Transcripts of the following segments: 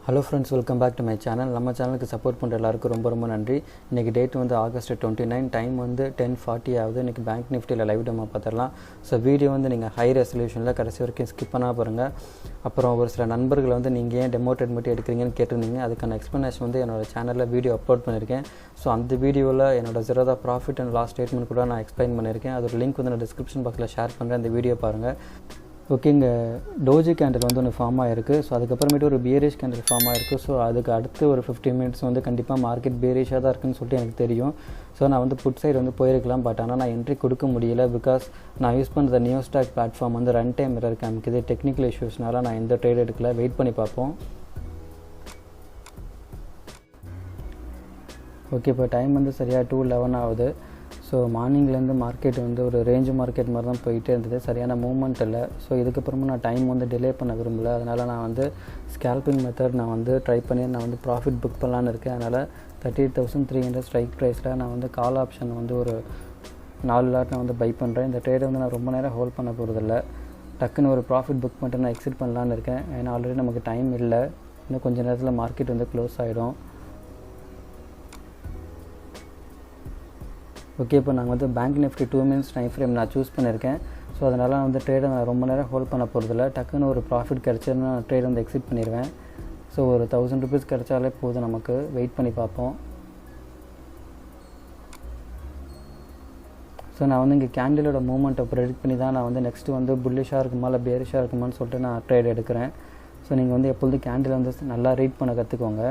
Hello friends, welcome back to my channel. நம்ம சேனலுக்கு support பண்ணுற எல்லாருக்கும் ரொம்ப நன்றி. இன்னைக்கு டேட் வந்து ஆகஸ்ட் 29, டைம் வந்து 10:40 ஆகுது. இன்னைக்கு பேங்க் நிஃப்டியில் லைவ் டெமோ பார்த்துடலாம். ஸோ வீடியோ வந்து நீங்கள் ஹை ரெசல்யூஷனில் கடைசி வரைக்கும் ஸ்கிப் பண்ணால் பாருங்கள். அப்புறம் ஒரு சில நண்பர்கள் வந்து நீங்கள் ஏன் டெமோ ட்ரேட் மட்டும் எடுக்கிறீங்கன்னு கேட்டிருந்தீங்க. அதுக்கான எக்ஸ்ப்ளனேஷன் வந்து என்னோடய சேனலில் வீடியோ அப்லோட் பண்ணியிருக்கேன். ஸோ அந்த வீடியோவில் என்னோட Zerodha profit and loss statement கூட நான் எக்ஸ்பிளைன் பண்ணியிருக்கேன். அதோட லிங்க் வந்து நான் டிஸ்கிரிப்ஷன் பாக்ஸில் ஷேர் பண்ணுறேன். இந்த வீடியோ பாருங்கள். ஓகே, இங்கே டோஜி கேண்டில் வந்து ஒன்று ஃபார்ம் ஆகிருக்கு. ஸோ அதுக்கப்புறமேட்டு ஒரு பியரிஷ் கேண்டில் ஃபார்ம் ஆகிருக்கு. ஸோ அதுக்கு அடுத்து ஒரு 15 மினிட்ஸ் வந்து கண்டிப்பாக மார்க்கெட் பியரிஷாக தான் இருக்குன்னு சொல்லிட்டு எனக்கு தெரியும். ஸோ நான் வந்து புட் சைடு வந்து போயிருக்கலாம், பட் ஆனால் நான் என்ட்ரி கொடுக்க முடியல. பிகாஸ் நான் யூஸ் பண்ணுற நியூ ஸ்டாக் பிளாட்ஃபார்ம் வந்து ரன் டைம் மிரர் காமிக்குது. டெக்னிக்கல் இஷ்யூஸ்னால நான் எந்த ட்ரேட் எடுக்கல. வெயிட் பண்ணி பார்ப்போம். ஓகே, இப்போ டைம் வந்து சரியாக 2:11 ஆகுது. ஸோ மார்னிங்லேருந்து மார்க்கெட் வந்து ஒரு ரேஞ்ச் மார்க்கெட் மாதிரி தான் போயிட்டே இருந்தது. சரியான மூவ்மெண்ட் இல்லை. ஸோ இதுக்கப்புறமா நான் டைம் வந்து டிலே பண்ண விரும்பலை. அதனால் நான் வந்து ஸ்கேல்பிங் மெத்தட் நான் வந்து ட்ரை பண்ணி நான் வந்து ப்ராஃபிட் புக் பண்ணலான்னு இருக்கேன். அதனால் 38,300 ஸ்ட்ரைக் ப்ரைஸில் நான் வந்து கால் ஆப்ஷன் வந்து ஒரு 4 லாட் நான் வந்து பை பண்ணுறேன். இந்த ட்ரேடை வந்து நான் ரொம்ப நேரம் ஹோல்ட் பண்ண போகிறதில்ல. டக்குன்னு ஒரு ப்ராஃபிட் புக் பண்ணிட்டு நான் எக்ஸிட் பண்ணலான்னு இருக்கேன். ஏன்னா ஆல்ரெடி நமக்கு டைம் இல்லை. இன்னும் கொஞ்சம் நேரத்தில் மார்க்கெட் வந்து க்ளோஸ் ஆகிடும். ஓகே, இப்போ நாங்கள் வந்து bank Nifty 2 minutes time frame நான் சூஸ் பண்ணியிருக்கேன். ஸோ அதனால் வந்து ட்ரேடை நான் ரொம்ப நேரம் ஹோல்ட் பண்ண போகிறதில்ல. டக்குன்னு ஒரு ப்ராஃபிட் கிடச்சதுன்னா நான் ட்ரேட் வந்து எக்ஸிட் பண்ணிடுவேன். ஸோ ஒரு 1000 ருபீஸ் கிடச்சாலே போதும் நமக்கு. வெயிட் பண்ணி பார்ப்போம். ஸோ நான் வந்து இங்கே கேண்டிலோட மூவ்மெண்ட்டை ப்ரெடிக்ட் பண்ணி தான் நான் வந்து நெக்ஸ்ட்டு வந்து புல்லிஷாக இருக்குமா இல்லை பேரிஷாக இருக்குமான்னு சொல்லிட்டு நான் ட்ரேட் எடுக்கிறேன். ஸோ நீங்கள் வந்து எப்பொழுதும் கேண்டில் வந்து நல்லா ரீட் பண்ண கற்றுக்கோங்க.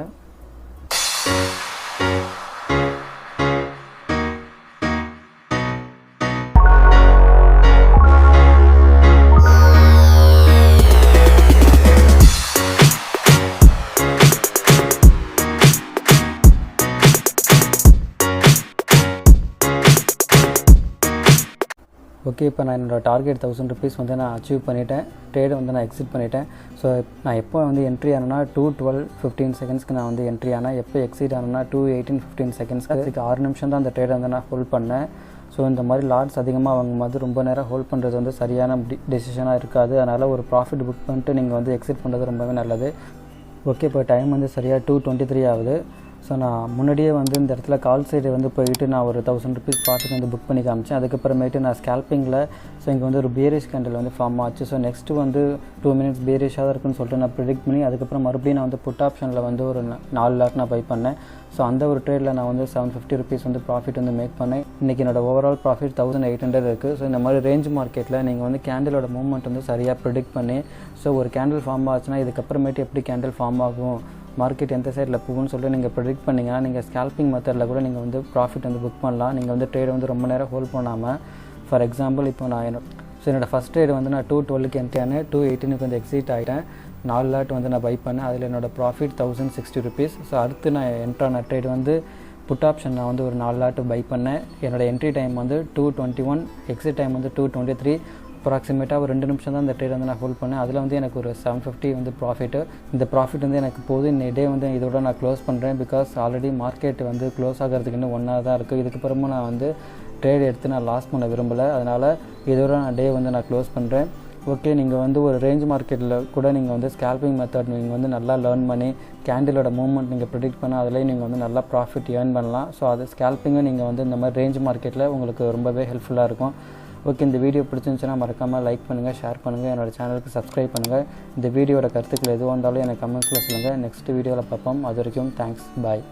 ஓகே, இப்போ நான் என்னோடய டார்கெட் 1000 ருபீஸ் வந்து நான் அச்சீவ் பண்ணிவிட்டேன். ட்ரேடை வந்து நான் எக்ஸிட் பண்ணிவிட்டேன். ஸோ நான் எப்போ வந்து என்ட்ரி ஆனேன்னா 2:12:15 செகண்ட்ஸ்க்கு நான் வந்து என்ட்ரி ஆனால், எப்போ எக்ஸிட் ஆனேன்னா 2:18:15 செகண்ட்ஸ்க்கு. அதுக்கு 6 நிமிஷம் தான் அந்த ட்ரேடை வந்து நான் ஹோல்ட் பண்ணேன். ஸோ இந்த மாதிரி லாட்ஸ் அதிகமாக வாங்கும்போது ரொம்ப நேரம் ஹோல்ட் பண்ணுறது வந்து சரியான டெசிஷனாக இருக்காது. அதனால் ஒரு ப்ராஃபிட் புக் பண்ணிட்டு நீங்கள் வந்து எக்ஸிட் பண்ணுறது ரொம்பவே நல்லது. ஓகே, இப்போ டைம் வந்து சரியாக 2:23 ஆகுது. ஸோ நான் முன்னாடியே வந்து இந்த இடத்துல கால் சைடு வந்து போயிட்டு நான் ஒரு 1000 ருபீஸ் ப்ராஃபிட் வந்து புக் பண்ணி காமிச்சேன். அதுக்கப்புறமேட்டு நான் ஸ்கேல்பிங்கில் ஸோ இங்கே வந்து ஒரு பேரிஷ் கேண்டில் வந்து ஃபார்ம் ஆச்சு. ஸோ நெக்ஸ்ட்டு வந்து 2 மினிட்ஸ் பேரிஷாக தான் இருக்குன்னு சொல்லிட்டு நான் ப்ரிடிக்ட் பண்ணி அதுக்கப்புறம் மறுபடியும் நான் வந்து புட் ஆப்ஷனில் வந்து ஒரு 4 லாட் நான் பை பண்ணேன். ஸோ அந்த ஒரு ட்ரேடில் நான் வந்து 750 ருபீஸ் வந்து ப்ராஃபிட் வந்து மேக் பண்ணேன். இன்றைக்கி என்னோடய ஓவரால் ப்ராஃபிட் 1800 இருக்குது. ஸோ இந்த மாதிரி ரேஞ்ச் மார்க்கெட்டில் நீங்கள் வந்து கேண்டிலோட மூவ்மெண்ட் வந்து சரியாக ப்ரிடிக்ட் பண்ணி, ஸோ ஒரு கேண்டில் ஃபார்ம் ஆச்சுன்னா இதுக்கப்புறமேட்டு எப்படி கேண்டில் ஃபார்ம் ஆகும், மார்க்கெட் எந்த சைடில் போகும்னு சொல்லிட்டு நீங்கள் ப்ரெடிக்ட் பண்ணிங்கன்னா நீங்கள் ஸ்கேல்பிங் மெத்தடில் கூட நீங்கள் வந்து ப்ராஃபிட் வந்து புக் பண்ணலாம். நீங்கள் வந்து ட்ரேட் வந்து ரொம்ப நேரம் ஹோல்ட் பண்ணாமல். ஃபார் எக்ஸாம்பிள் இப்போ நான் என்னோடய ஃபஸ்ட் ட்ரேட் வந்து நான் 2:12க்கு என்ட்ரி ஆனேன். 2:18க்கு வந்து எக்ஸிட் ஆகிட்டேன். 4 லாட் வந்து நான் பை பண்ணேன். அதில் என்னோடய ப்ராஃபிட் 1060 ருபீஸ். ஸோ அடுத்து நான் என்ட்ரான ட்ரேட் வந்து புட் ஆப்ஷன் நான் வந்து ஒரு 4 லாட்டு பை பண்ணேன். என்னோடய என்ட்ரி டைம் வந்து 2:21, எக்ஸிட் டைம் வந்து 2:23. அப்ராக்சிமேட்டாக ஒரு 2 நிமிஷம் தான் இந்த ட்ரேட் வந்து நான் ஹோல்ட் பண்ணேன். அதில் வந்து எனக்கு ஒரு 750 வந்து ப்ராஃபிட்டு. இந்த ப்ராஃபிட் வந்து எனக்கு போதும். இந்த டே வந்து இதோட நான் க்ளோஸ் பண்ணுறேன். பிகாஸ் ஆல்ரெடி மார்க்கெட் வந்து க்ளோஸ் ஆகிறதுக்கு இன்னும் 1 hour தான் இருக்குது. இதுக்கப்புறமா நான் வந்து ட்ரேட் எடுத்து நான் லாஸ் பண்ண விரும்பலை. அதனால் இதோட நான் டே வந்து நான் க்ளோஸ் பண்ணுறேன். ஓகே, நீங்கள் வந்து ஒரு ரேஞ்ச் மார்க்கெட்டில் கூட நீங்கள் வந்து ஸ்கேல்பிங் மெத்தட் நீங்கள் வந்து நல்லா லேர்ன் பண்ணி கேண்டிலோட மூவ்மெண்ட் நீங்கள் ப்ரிடிக்ட் பண்ண அதிலே நீங்கள் வந்து நல்லா ப்ராஃபிட் ஏர்ன் பண்ணலாம். ஸோ அது ஸ்கேல்பிங்கும் நீங்கள் வந்து இந்த மாதிரி ரேஞ்ச் மார்க்கெட்டில் உங்களுக்கு ரொம்பவே ஹெல்ப்ஃபுல்லாக இருக்கும். ஓகே, இந்த வீடியோ பிடிச்சிருந்துச்சுன்னா மறக்காமல் லைக் பண்ணுங்கள், ஷேர் பண்ணுங்கள், என்னோடய சேனலுக்கு சப்ஸ்கிரைப் பண்ணுங்கள். இந்த வீடியோட கருத்துக்கள் எதுவாக இருந்தாலும் எனக்கு கமெண்ட்ஸில் சொல்லுங்கள். நெக்ஸ்ட் வீடியோவில் பார்ப்போம். அது வரைக்கும் தேங்க்ஸ், பாய்.